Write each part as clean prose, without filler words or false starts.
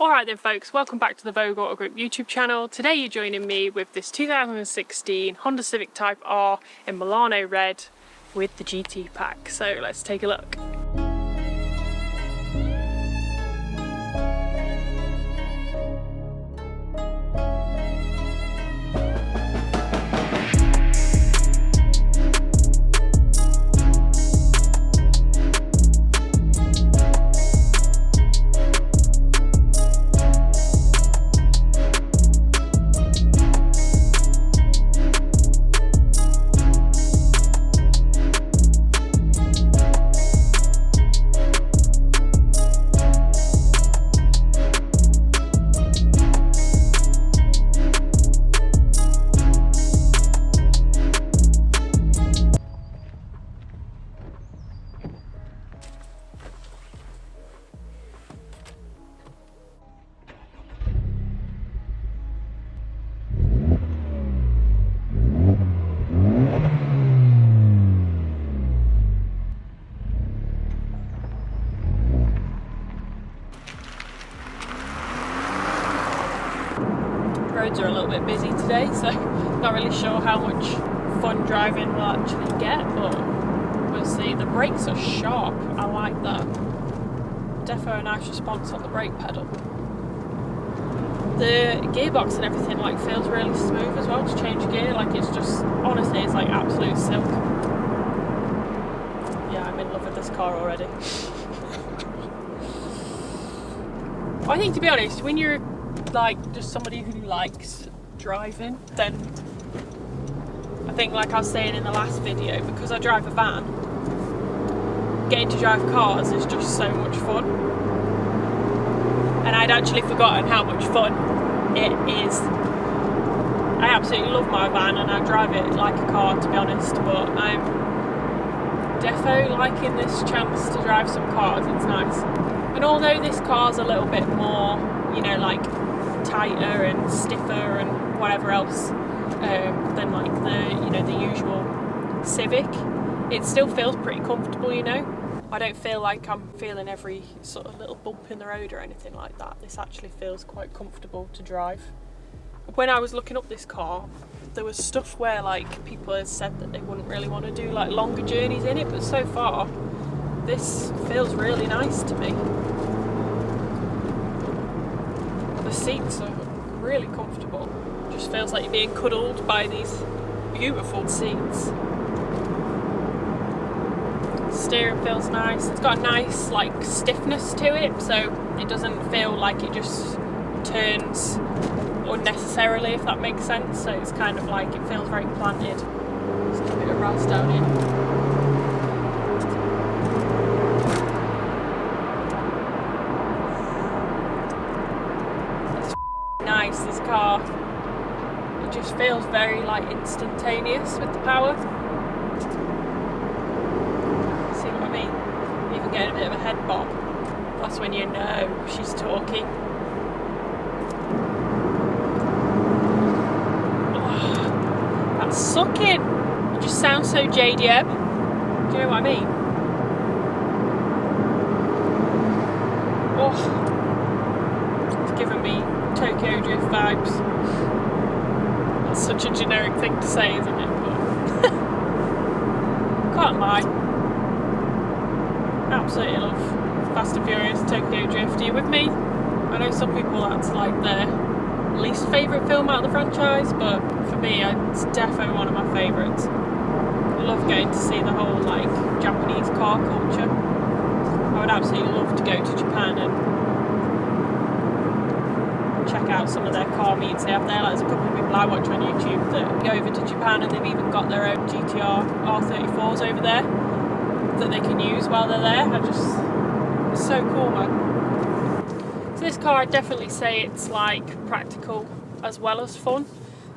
Alright then folks, welcome back to the Vogue Auto Group YouTube channel. Today you're joining me with this 2016 Honda Civic Type R in Milano red with the GT pack. So let's take a look. Roads are a little bit busy today, so not really sure how much fun driving we'll actually get, but we'll see. The brakes are sharp, I like that. Defo a nice response on the brake pedal. The gearbox and everything like feels really smooth as well to change gear, like it's just, honestly it's like absolute silk. Yeah, I'm in love with this car already. I think, to be honest, when you're like just somebody who likes driving, then I think, like I was saying in the last video, because I drive a van, getting to drive cars is just so much fun. And I'd actually forgotten how much fun it is. I absolutely love my van and I drive it like a car, to be honest, but I'm defo liking this chance to drive some cars. It's nice. And although this car's a little bit more, you know, like tighter and stiffer and whatever else than like the, you know, the usual Civic, it still feels pretty comfortable, you know. I don't feel like I'm feeling every sort of little bump in the road or anything like that. This actually feels quite comfortable to drive. When I was looking up this car, there was stuff where like people had said that they wouldn't really want to do like longer journeys in it, but so far this feels really nice to me. The seats are really comfortable. Just feels like you're being cuddled by these beautiful seats. Steering feels nice. It's got a nice like stiffness to it, so it doesn't feel like it just turns unnecessarily, if that makes sense. So it's kind of like, it feels very planted. Just a bit of ras down here. Nice, this car. It just feels very like instantaneous with the power. See what I mean? Even getting a bit of a head bob. That's when you know she's talking. Oh, that's sucking. It just sounds so JDM. Do you know what I mean? Oh, it's giving me Tokyo Drift vibes. That's such a generic thing to say, isn't it? But can't lie. Absolutely love Fast and Furious, Tokyo Drift. Are you with me? I know some people that's like their least favourite film out of the franchise, but for me it's definitely one of my favourites. I love getting to see the whole like Japanese car culture. I would absolutely love to go to Japan and check out some of their car meets they have there. Like, there's a couple of people I watch on YouTube that go over to Japan and they've even got their own GTR R34s over there that they can use while they're there. It's so cool, man. So this car, I'd definitely say it's like practical as well as fun.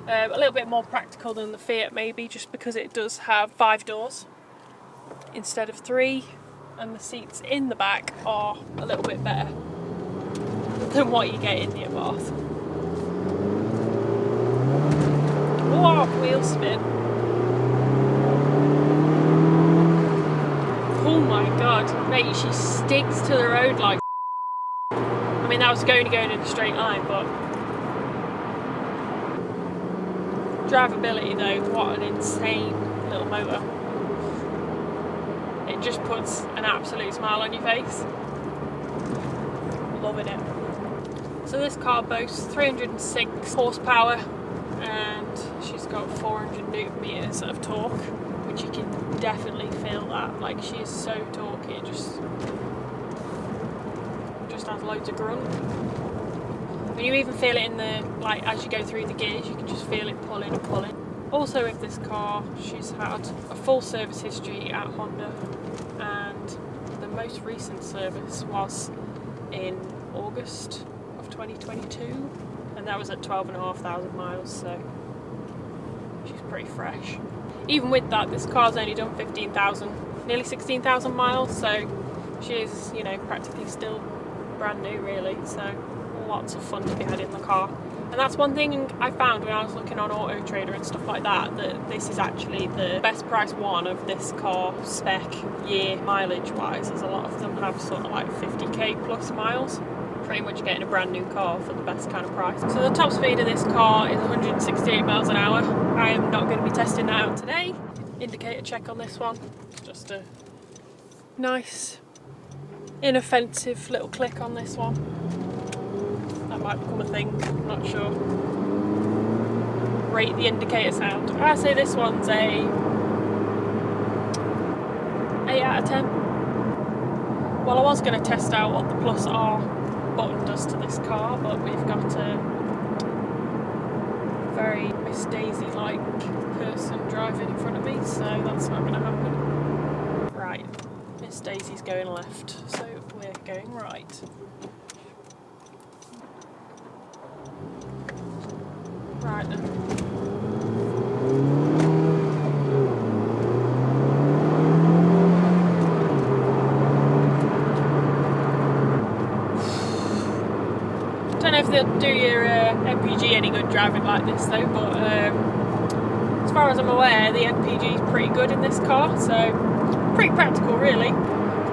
A little bit more practical than the Fiat maybe, just because it does have 5 doors instead of 3, and the seats in the back are a little bit better than what you get in the Abarth. Whoa, wheel spin. Oh my god, mate, she sticks to the road like I mean, that was going in a straight line, but drivability though, what an insane little motor. It just puts an absolute smile on your face. Loving it. So this car boasts 306 horsepower and she's got 400 newton meters of torque, which you can definitely feel that. Like, she is so torquey, it just has loads of grunt. And you even feel it in the, like, as you go through the gears, you can just feel it pulling and pulling. Also with this car, she's had a full service history at Honda, and the most recent service was in August of 2022, and that was at 12,500 miles, so she's pretty fresh. Even with that, this car's only done 15,000, nearly 16,000 miles, so she is, you know, practically still brand new really, so lots of fun to be had in the car. And that's one thing I found when I was looking on Auto Trader and stuff like that, that this is actually the best price one of this car spec year mileage wise, as a lot of them have sort of like 50k plus miles. Pretty much getting a brand new car for the best kind of price. So the top speed of this car is 168 miles an hour. I am not going to be testing that out today. Indicator check on this one. It's just a nice, inoffensive little click on this one. That might become a thing, I'm not sure. Rate the indicator sound. I say this one's a 8 out of 10. Well, I was going to test out what the plus R button does to this car, but we've got a very Miss Daisy-like person driving in front of me, so that's not going to happen. Right, Miss Daisy's going left, so we're going right. Right then. Don't know if they'll do your MPG any good driving like this though, but as far as I'm aware, the MPG is pretty good in this car, so pretty practical really.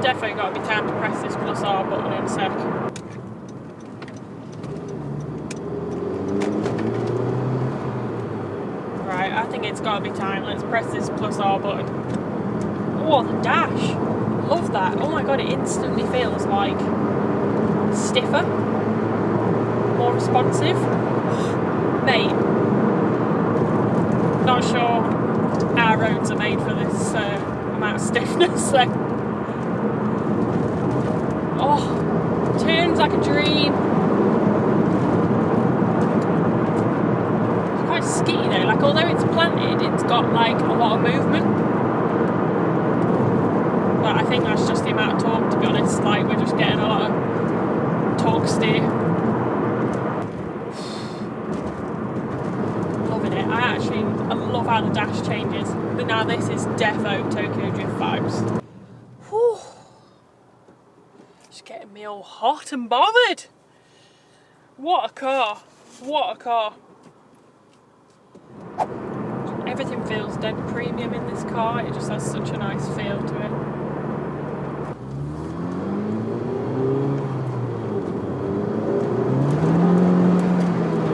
Definitely got to be time to press this plus R button in a sec. I think it's got to be time. Let's press this plus R button. Oh, the dash. Love that. Oh my god, it instantly feels like stiffer, more responsive. Mate, not sure our roads are made for this amount of stiffness. So. Oh, turns like a dream. Skitty though, like although it's planted, it's got like a lot of movement, but I think that's just the amount of torque, to be honest. Like, we're just getting a lot of torque steer. Loving it. I love how the dash changes, but now this is defo Tokyo Drift vibes. Whew. Just getting me all hot and bothered. What a car, what a car. Everything feels dead premium in this car. It just has such a nice feel to it.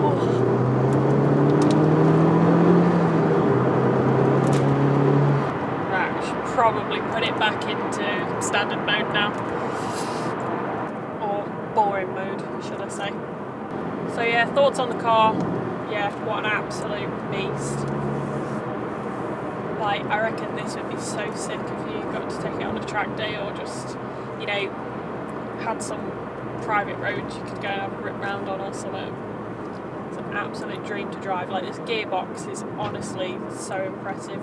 Oh. Right, we should probably put it back into standard mode now. Or boring mode, should I say. So yeah, thoughts on the car. Yeah, what an absolute beast. Like, I reckon this would be so sick if you got to take it on a track day, or just, you know, had some private roads you could go and have a rip round on or something. It's an absolute dream to drive. Like, this gearbox is honestly so impressive.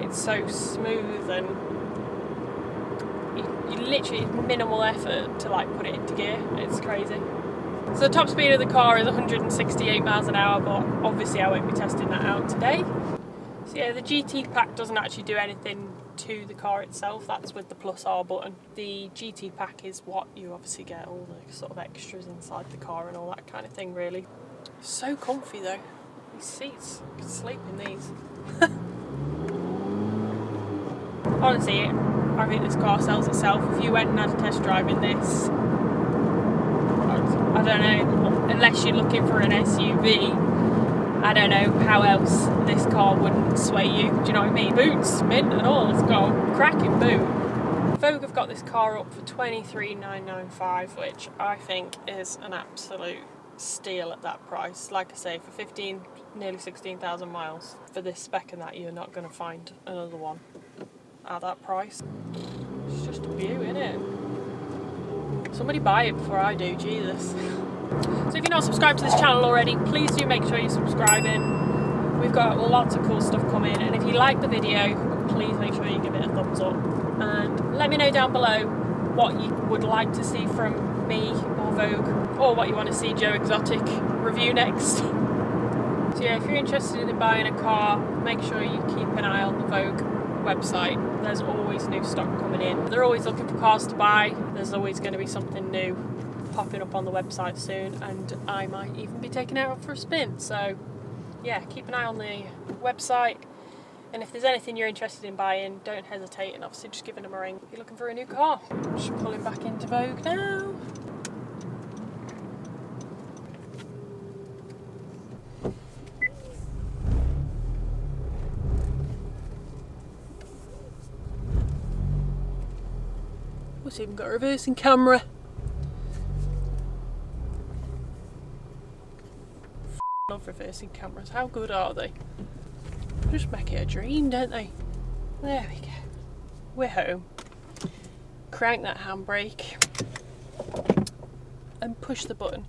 It's so smooth, and you literally, minimal effort to like put it into gear. It's crazy. So the top speed of the car is 168 miles an hour, but obviously I won't be testing that out today. So yeah, the GT pack doesn't actually do anything to the car itself. That's with the plus R button. The GT pack is what you obviously get all the sort of extras inside the car and all that kind of thing, really. So comfy though. These seats, you could sleep in these. Honestly, I think this car sells itself. If you went and had a test drive in this, I I don't know, unless you're looking for an SUV, I don't know how else this car wouldn't sway you. Do you know what I mean? Boots, mint and all. It's got a cracking boot. Vogue have got this car up for $23,995, which I think is an absolute steal at that price. Like I say, for nearly 16,000 miles for this spec and that, you're not going to find another one at that price. It's just a view, isn't it? Somebody buy it before I do, Jesus. So if you're not subscribed to this channel already, please do make sure you're subscribing. We've got lots of cool stuff coming, and if you like the video, please make sure you give it a thumbs up. And let me know down below what you would like to see from me or Vogue, or what you want to see Joe Exotic review next. So yeah, if you're interested in buying a car, make sure you keep an eye on the Vogue website. There's always new stock coming in. They're always looking for cars to buy. There's always going to be something new popping up on the website soon, and I might even be taking it out for a spin. So yeah, keep an eye on the website, and if there's anything you're interested in buying, don't hesitate, and obviously just giving them a ring if you're looking for a new car. Just pulling back into Vogue now. It's even got a reversing camera. Love reversing cameras. How good are they? Just make it a dream, don't they? There we go. We're home. Crank that handbrake and push the button.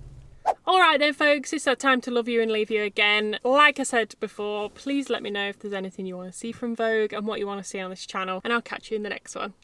Alright then folks, it's that time to love you and leave you again. Like I said before, please let me know if there's anything you want to see from Vogue and what you want to see on this channel, and I'll catch you in the next one.